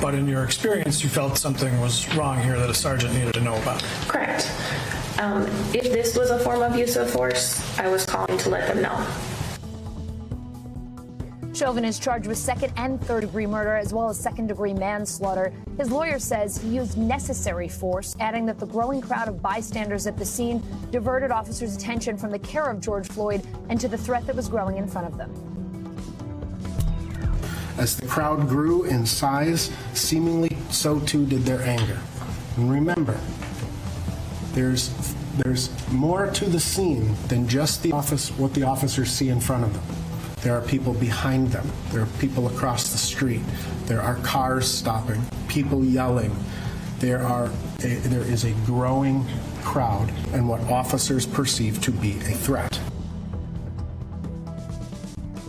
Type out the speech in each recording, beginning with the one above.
But in your experience, you felt something was wrong here that a sergeant needed to know about. Correct. If this was a form of use of force, I was calling to let them know. Chauvin is charged with second and third degree murder as well as second-degree manslaughter. His lawyer says he used necessary force, adding that the growing crowd of bystanders at the scene diverted officers' attention from the care of George Floyd and to the threat that was growing in front of them. As the crowd grew in size, seemingly so too did their anger. And remember, there's more to the scene than just what the officers see in front of them. There are people behind them. There are people across the street. There are cars stopping, people yelling. There is a growing crowd and what officers perceive to be a threat.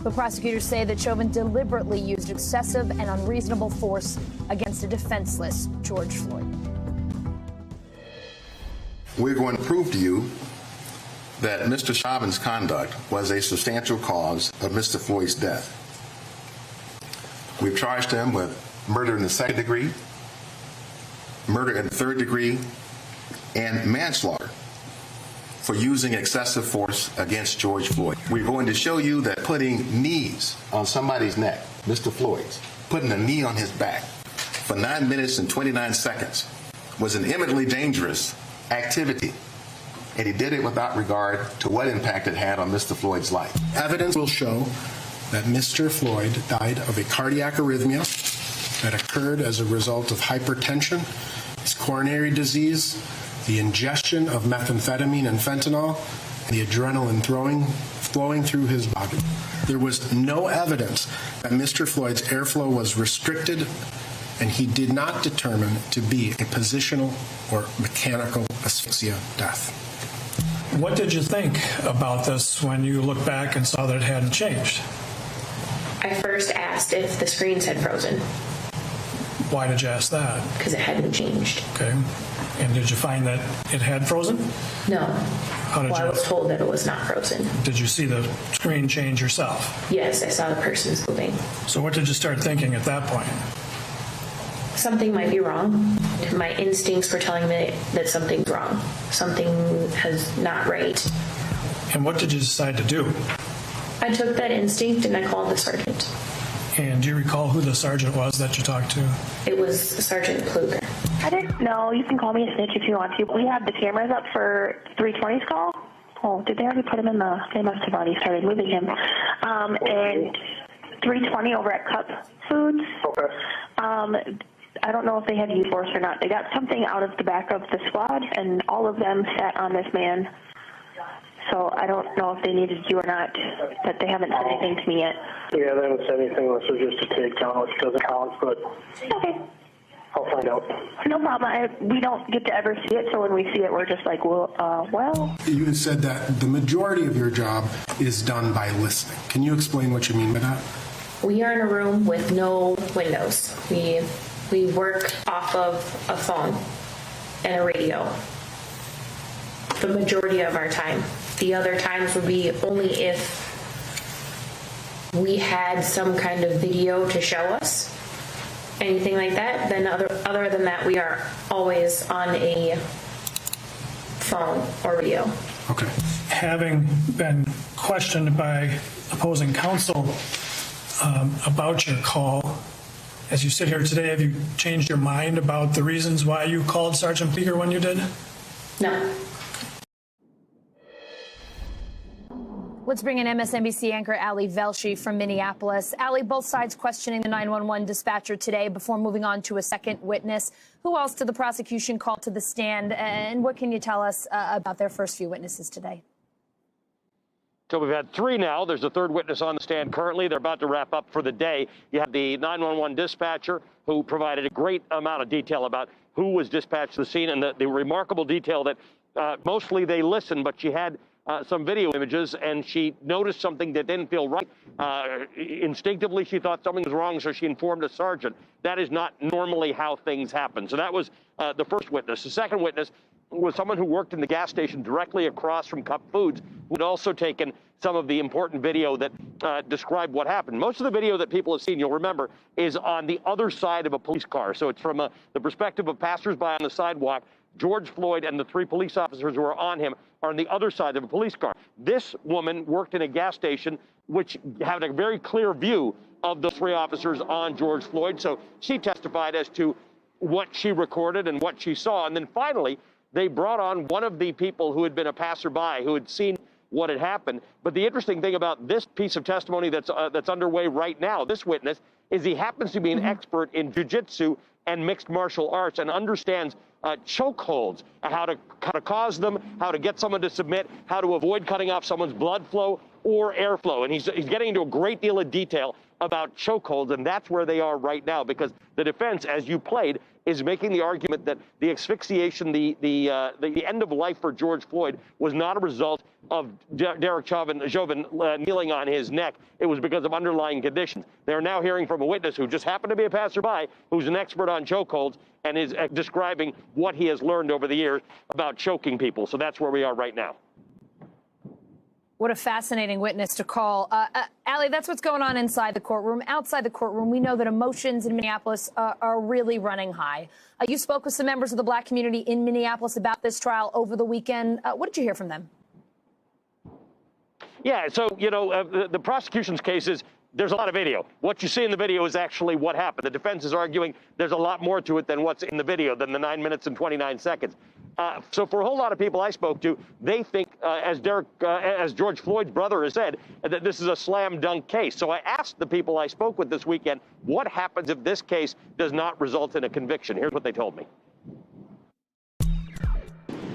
The prosecutors say that Chauvin deliberately used excessive and unreasonable force against a defenseless George Floyd. We're going to prove to you that Mr. Chauvin's conduct was a substantial cause of Mr. Floyd's death. We've charged him with murder in the second degree, murder in the third degree, and manslaughter for using excessive force against George Floyd. We're going to show you that putting knees on somebody's neck, Mr. Floyd's, putting a knee on his back for 9 minutes and 29 seconds was an eminently dangerous activity. And he did it without regard to what impact it had on Mr. Floyd's life. Evidence will show that Mr. Floyd died of a cardiac arrhythmia that occurred as a result of hypertension, his coronary disease, the ingestion of methamphetamine and fentanyl, and the adrenaline flowing through his body. There was no evidence that Mr. Floyd's airflow was restricted, and he did not determine to be a positional or mechanical asphyxia death. What did you think about this when you looked back and saw that it hadn't changed? I first asked if the screens had frozen. Why did you ask that? Because it hadn't changed. Okay. And did you find that it had frozen? No. How did I was told that it was not frozen. Did you see the screen change yourself? Yes, I saw the person's moving. So what did you start thinking at that point? Something might be wrong. My instincts were telling me that something's wrong. Something is not right. And what did you decide to do? I took that instinct and I called the sergeant. And do you recall who the sergeant was that you talked to? It was Sergeant Kluger. I didn't know. You can call me a snitch if you want to. We had the cameras up for 320's call. Oh, did they already put him in the... They must have already started moving him. And 320 over at Cup Foods. Okay. I don't know if they had used force or not. They got something out of the back of the squad, and all of them sat on this man. So I don't know if they needed you or not, but they haven't said anything to me yet. Yeah, they haven't said anything unless it was just a takedown, which doesn't count, but okay. I'll find out. No problem. We don't get to ever see it, so when we see it, we're just like, well. You said that the majority of your job is done by listening. Can you explain what you mean by that? We are in a room with no windows. We work off of a phone and a radio the majority of our time. The other times would be only if we had some kind of video to show us, anything like that. Then other than that, we are always on a phone or radio. Okay. Having been questioned by opposing counsel about your call, as you sit here today, have you changed your mind about the reasons why you called Sergeant Pleger when you did? No. Let's bring in MSNBC anchor Ali VELSHI from Minneapolis. Ali, both sides questioning the 911 dispatcher today before moving on to a second witness. Who else did the prosecution call to the stand, and what can you tell us about their first few witnesses today? So we've had three now. There's a third witness on the stand currently. They're about to wrap up for the day. You have the 911 dispatcher who provided a great amount of detail about who was dispatched to the scene, and the remarkable detail that mostly they listened, but she had some video images, and she noticed something that didn't feel right. Instinctively, she thought something was wrong, so she informed a sergeant. That is not normally how things happen. So that was the first witness. The second witness was someone who worked in the gas station directly across from Cup Foods, who had also taken some of the important video that described what happened. Most of the video that people have seen, you'll remember, is on the other side of a police car. So it's from the perspective of passersby on the sidewalk. George Floyd and the 3 police officers who are on him are on the other side of a police car. This woman worked in a gas station, which had a very clear view of the 3 officers on George Floyd. So she testified as to what she recorded and what she saw. And then finally, they brought on one of the people who had been a passerby who had seen what had happened. But the interesting thing about this piece of testimony that's underway right now, this witness, is he happens to be an expert in jiu-jitsu and mixed martial arts and understands chokeholds, how to cause them, how to get someone to submit, how to avoid cutting off someone's blood flow or airflow. And he's getting into a great deal of detail about chokeholds, and that's where they are right now, because the defense, as you played, is making the argument that the asphyxiation, the end of life for George Floyd was not a result of Derek Chauvin kneeling on his neck. It was because of underlying conditions. They're now hearing from a witness who just happened to be a passerby, who's an expert on chokeholds, and is describing what he has learned over the years about choking people. So that's where we are right now. What a fascinating witness to call. Allie, that's what's going on inside the courtroom. Outside the courtroom, we know that emotions in Minneapolis are really running high. You spoke with some members of the Black community in Minneapolis about this trial over the weekend. What did you hear from them? Yeah, so, you know, the prosecution's case is there's a lot of video. What you see in the video is actually what happened. The defense is arguing there's a lot more to it than what's in the video, than the 9 minutes and 29 seconds. So for a whole lot of people I spoke to, they think, as George Floyd's brother has said, that this is a slam dunk case. So I asked the people I spoke with this weekend, what happens if this case does not result in a conviction? Here's what they told me.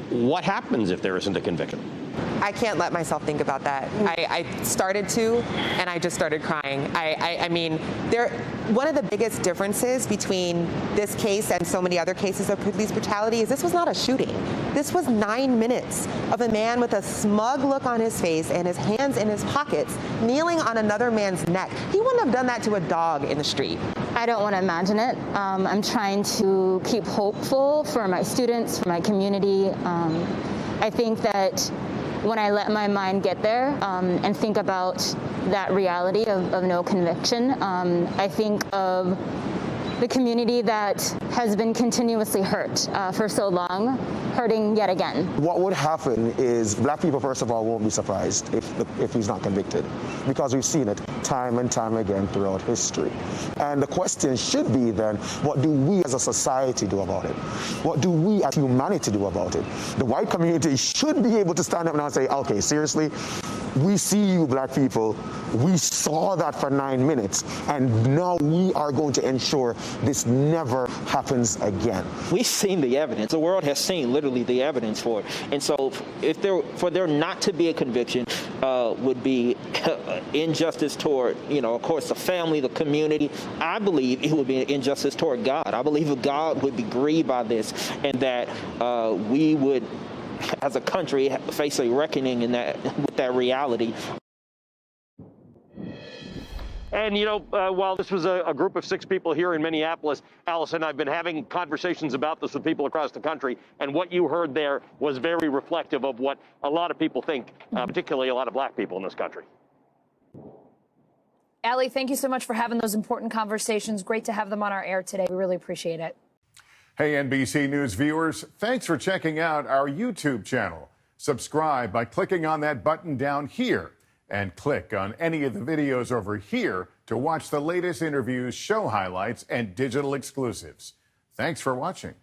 What happens if there isn't a conviction? I can't let myself think about that. I started to, and I just started crying. I mean, one of the biggest differences between this case and so many other cases of police brutality is this was not a shooting. This was 9 minutes of a man with a smug look on his face and his hands in his pockets, kneeling on another man's neck. He wouldn't have done that to a dog in the street. I don't want to imagine it. I'm trying to keep hopeful for my students, for my community. I think that when I let my mind get there and think about that reality of no conviction, I think of the community that has been continuously hurt for so long, hurting yet again. What would happen is Black people, first of all, won't be surprised if he's not convicted, because we've seen it time and time again throughout history. And the question should be then, what do we as a society do about it? What do we as humanity do about it? The white community should be able to stand up now and say, okay, seriously, we see you, Black people. We saw that for 9 minutes, and now we are going to ensure this never happens again. We've seen the evidence. The world has seen literally the evidence for it. And so for there not to be a conviction would be injustice toward, of course, the family, the community. I believe it would be an injustice toward God. I believe that God would be grieved by this, and that we would, as a country, face a reckoning with that reality. And, while this was a group of 6 people here in Minneapolis, Allison, I've been having conversations about this with people across the country, and what you heard there was very reflective of what a lot of people think, particularly a lot of Black people in this country. Allie, thank you so much for having those important conversations. Great to have them on our air today. We really appreciate it. Hey, NBC News viewers, thanks for checking out our YouTube channel. Subscribe by clicking on that button down here, and click on any of the videos over here to watch the latest interviews, show highlights, and digital exclusives. Thanks for watching.